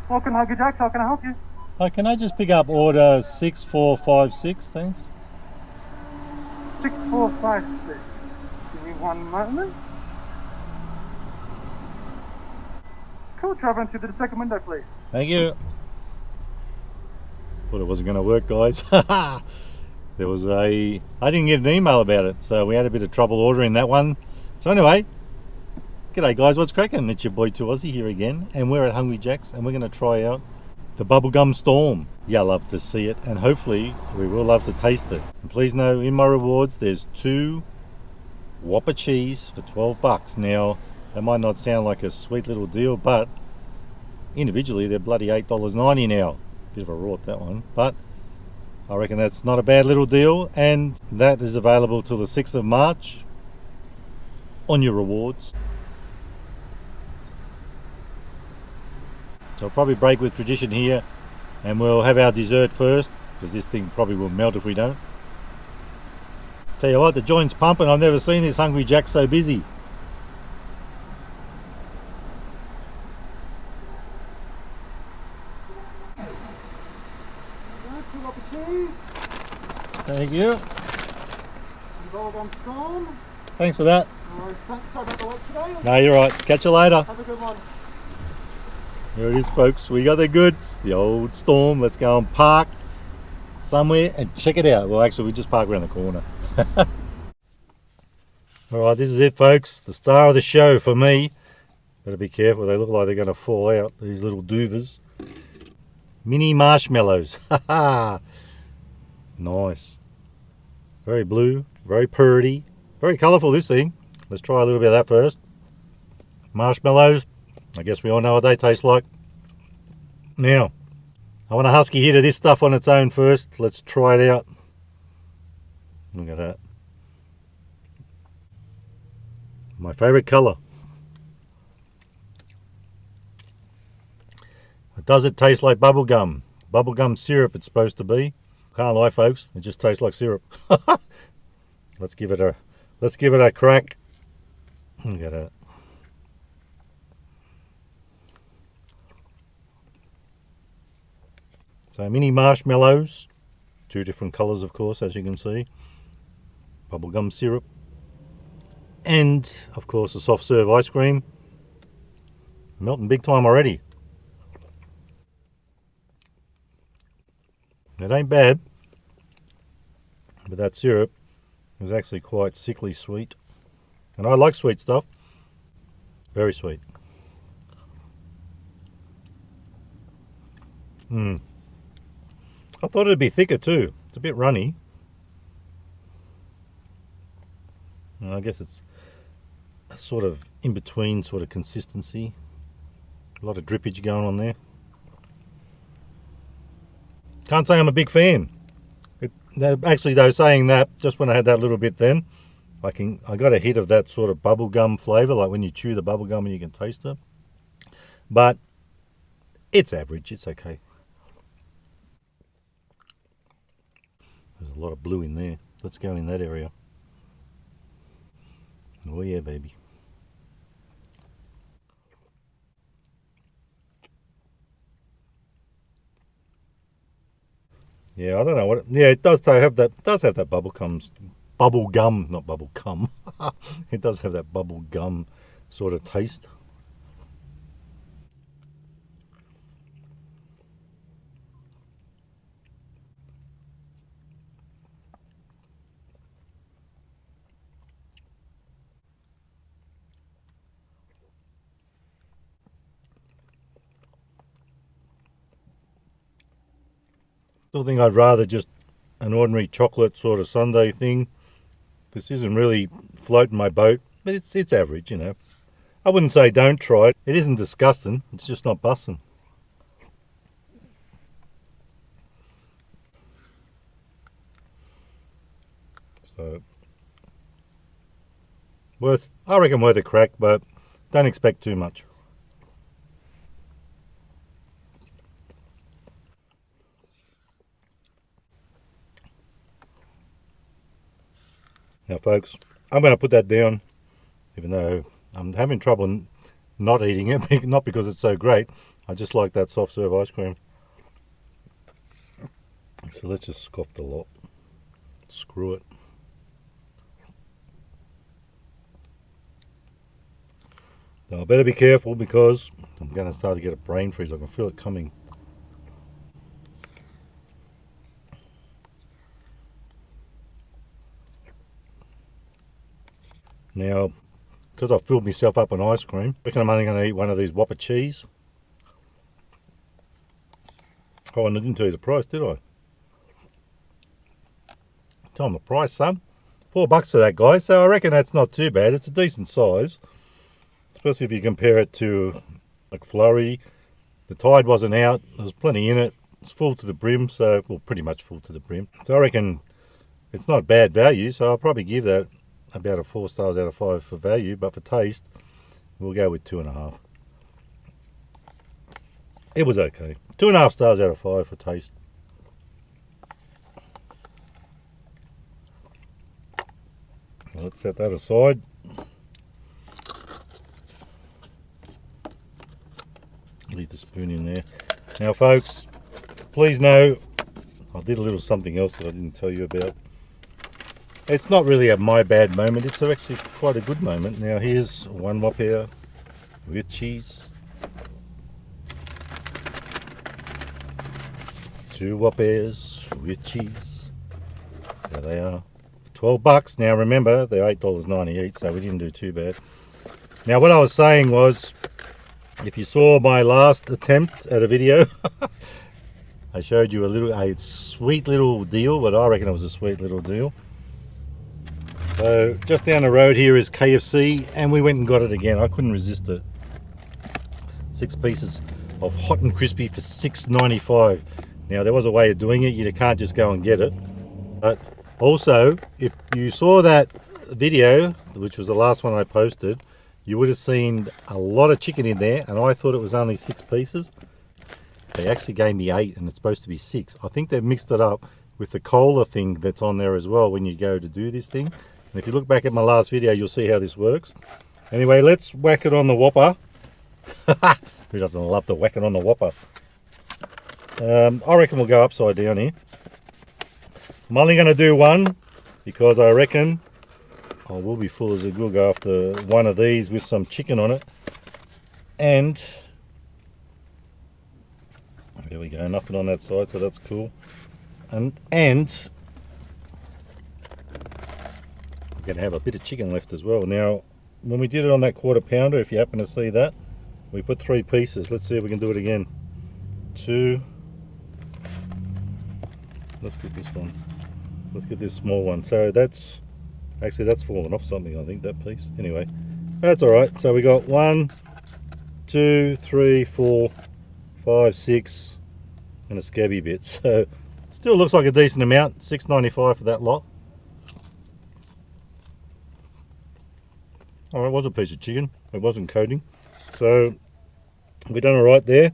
Welcome, Huggy Jacks. How can I help you? Hi, can I just pick up order 6456, thanks? 6456. Give me one moment. Cool, drive into the second window, please. Thank you. Thought it wasn't going to work, guys. There was I didn't get an email about it, so we had a bit of trouble ordering that one. So anyway, g'day guys, what's cracking? It's your boy 2Aussie here again, and we're at Hungry Jack's, and we're going to try out the Bubblegum Storm. Yeah, I love to see it, and hopefully we will love to taste it. And please know, in my rewards, there's 2 Whopper cheese for 12 bucks. Now, that might not sound like a sweet little deal, but individually they're bloody $8.90 now. Bit of a rort, that one, but I reckon that's not a bad little deal, and that is available till the 6th of March on your rewards. So I'll probably break with tradition here, and we'll have our dessert first, because this thing probably will melt if we don't. Tell you what, the joint's pumping. I've never seen this Hungry Jack so busy. Two Whopper cheese. Thank you. Bubblegum Storm. Thanks for that. No worries. Sorry about the wait today. No, you're right. Catch you later. Have a good one. Here it is, folks. We got the goods. The old Storm. Let's go and park somewhere and check it out. Well, actually, we just park around the corner. Alright, this is it, folks. The star of the show for me. Better be careful. They look like they're going to fall out, these little doovers. Mini marshmallows. Haha. Nice. Very blue. Very purty. Very colourful, this thing. Let's try a little bit of that first. Marshmallows. I guess we all know what they taste like. Now, I want a husky hit of this stuff on its own first. Let's try it out. Look at that. My favourite colour. Does it taste like bubblegum? Bubblegum syrup it's supposed to be. Can't lie, folks, it just tastes like syrup. Let's give it a crack. Look at that. So mini marshmallows, 2 different colours of course, as you can see. Bubblegum syrup. And of course the soft serve ice cream. Melting big time already. It ain't bad, but that syrup is actually quite sickly sweet. And I like sweet stuff. Very sweet. I thought it'd be thicker too. It's a bit runny. I guess it's a sort of in-between sort of consistency. A lot of drippage going on there. Can't say I'm a big fan. Actually, though, saying that, just when I had that little bit then, I got a hit of that sort of bubblegum flavour, like when you chew the bubblegum and you can taste it. But it's average, it's okay. There's a lot of blue in there. Let's go in that area. Oh yeah, baby. Yeah, I don't know what. Yeah, it does have that. It does have that bubble gum, not bubble gum. It does have that bubble gum sort of taste. Still think I'd rather just an ordinary chocolate sort of sundae thing. This isn't really floating my boat, but it's average, you know. I wouldn't say don't try it. It isn't disgusting. It's just not busting. So I reckon worth a crack, but don't expect too much. Now, folks, I'm going to put that down, even though I'm having trouble not eating it, not because it's so great. I just like that soft serve ice cream. So let's just scoff the lot. Screw it. Now I better be careful because I'm going to start to get a brain freeze. I can feel it coming. Now, because I've filled myself up on ice cream, I reckon I'm only going to eat one of these Whopper cheese. Oh, and I didn't tell you the price, did I? Tell them the price, son. $4 for that, guy. So I reckon that's not too bad. It's a decent size, especially if you compare it to McFlurry. The Tide wasn't out. There's plenty in it. It's full to the brim, so, well, pretty much full to the brim. So I reckon it's not bad value, so I'll probably give that about a 4 stars out of 5 for value, but for taste, we'll go with 2.5. It was okay. 2.5 stars out of 5 for taste. Let's set that aside. Leave the spoon in there. Now, folks, please know I did a little something else that I didn't tell you about. It's not really a my bad moment. It's actually quite a good moment. Now, here's one Whopper with cheese. 2 Whoppers with cheese. There they are. $12. Now remember, they're $8.90 each, so we didn't do too bad. Now what I was saying was, if you saw my last attempt at a video, I showed you a sweet little deal, but I reckon it was a sweet little deal. So just down the road here is KFC, and we went and got it again. I couldn't resist it. 6 pieces of hot and crispy for $6.95. Now there was a way of doing it. You can't just go and get it. But also, if you saw that video, which was the last one I posted, you would have seen a lot of chicken in there, and I thought it was only 6 pieces. They actually gave me 8, and it's supposed to be 6. I think they've mixed it up with the cola thing that's on there as well when you go to do this thing. And if you look back at my last video, you'll see how this works. Anyway, let's whack it on the Whopper. Who doesn't love to whack it on the Whopper? I reckon we'll go upside down here. I'm only going to do one because I reckon I will be full as a good. Go after one of these with some chicken on it. And there we go, nothing on that side, so that's cool. And I'm going to have a bit of chicken left as well. Now, when we did it on that quarter pounder, if you happen to see that, we put 3 pieces. Let's see if we can do it again. 2. Let's get this one. Let's get this small one. So that's fallen off something, I think, that piece. Anyway, that's all right. So we got 1, 2, 3, 4, 5, 6, and a scabby bit. So still looks like a decent amount. $6.95 for that lot. Oh, it was a piece of chicken. It wasn't coating. So we've done all right there.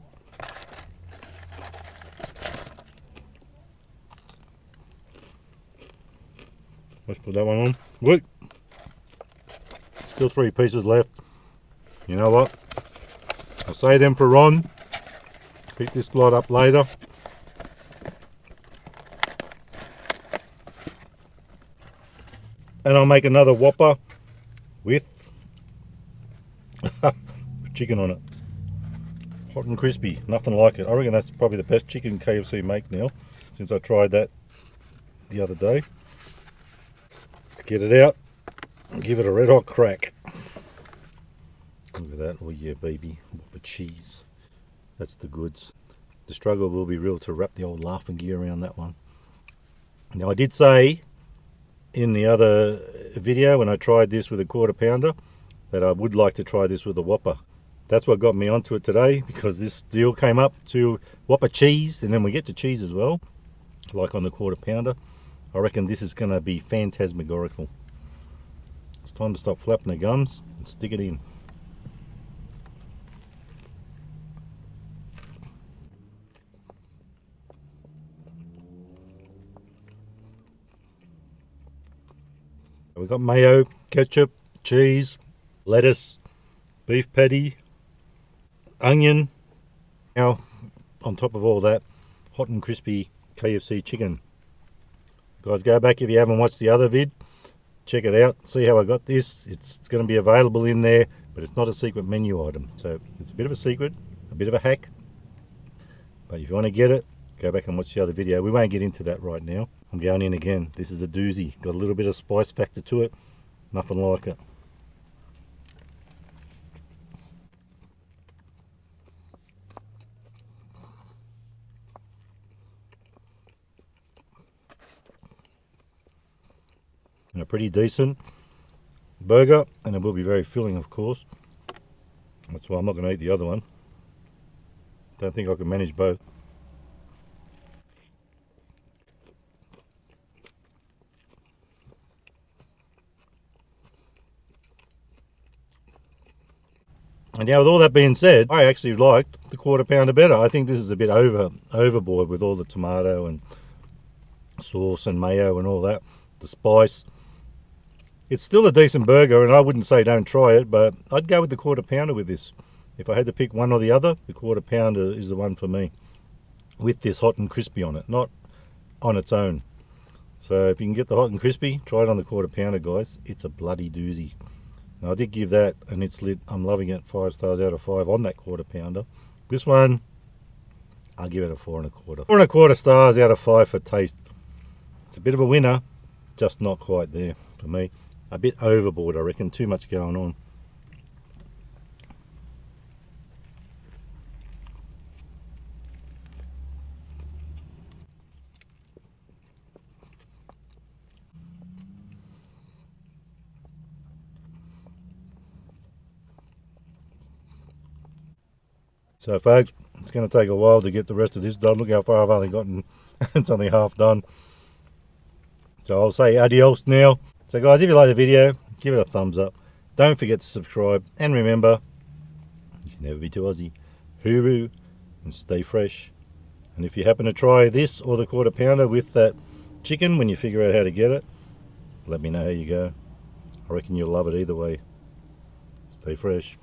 Let's put that one on. Wait. Still 3 pieces left. You know what? I'll save them for Ron. Pick this lot up later. And I'll make another Whopper with chicken on it. Hot and crispy. Nothing like it. I reckon that's probably the best chicken KFC make now, since I tried that the other day. Let's get it out and give it a red hot crack. Look at that. Oh yeah, baby. Whopper cheese. That's the goods. The struggle will be real to wrap the old laughing gear around that one. Now I did say in the other video when I tried this with a quarter pounder that I would like to try this with a Whopper. That's what got me onto it today, because this deal came up to Whopper cheese, and then we get to cheese as well, like on the quarter pounder. I reckon this is going to be phantasmagorical. It's time to stop flapping the gums and stick it in. We've got mayo, ketchup, cheese, lettuce, beef patty, onion, Now, on top of all that, hot and crispy KFC chicken. Guys, go back if you haven't watched the other vid. Check it out. See how I got this. It's going to be available in there, but it's not a secret menu item. So it's a bit of a secret, a bit of a hack. But if you want to get it, go back and watch the other video. We won't get into that right now. I'm going in again. This is a doozy. Got a little bit of spice factor to it. Nothing like it. And a pretty decent burger, and it will be very filling, of course. That's why I'm not going to eat the other one. Don't think I can manage both. And now, with all that being said, I actually liked the quarter pounder better. I think this is a bit overboard with all the tomato and sauce and mayo and all that. The spice. It's still a decent burger, and I wouldn't say don't try it, but I'd go with the quarter pounder with this. If I had to pick one or the other, the quarter pounder is the one for me. With this hot and crispy on it, not on its own. So if you can get the hot and crispy, try it on the quarter pounder, guys. It's a bloody doozy. Now, I did give that, and it's lit. I'm loving it. 5 stars out of 5 on that quarter pounder. This one, I'll give it a 4 1/4. 4 1/4 stars out of 5 for taste. It's a bit of a winner, just not quite there for me. A bit overboard, I reckon. Too much going on. So folks, it's going to take a while to get the rest of this done. Look how far I've only gotten. It's only half done. So I'll say adios now. So guys, if you like the video, give it a thumbs up. Don't forget to subscribe. And remember, you can never be too Aussie. Hooroo and stay fresh. And if you happen to try this or the quarter pounder with that chicken when you figure out how to get it, let me know how you go. I reckon you'll love it either way. Stay fresh.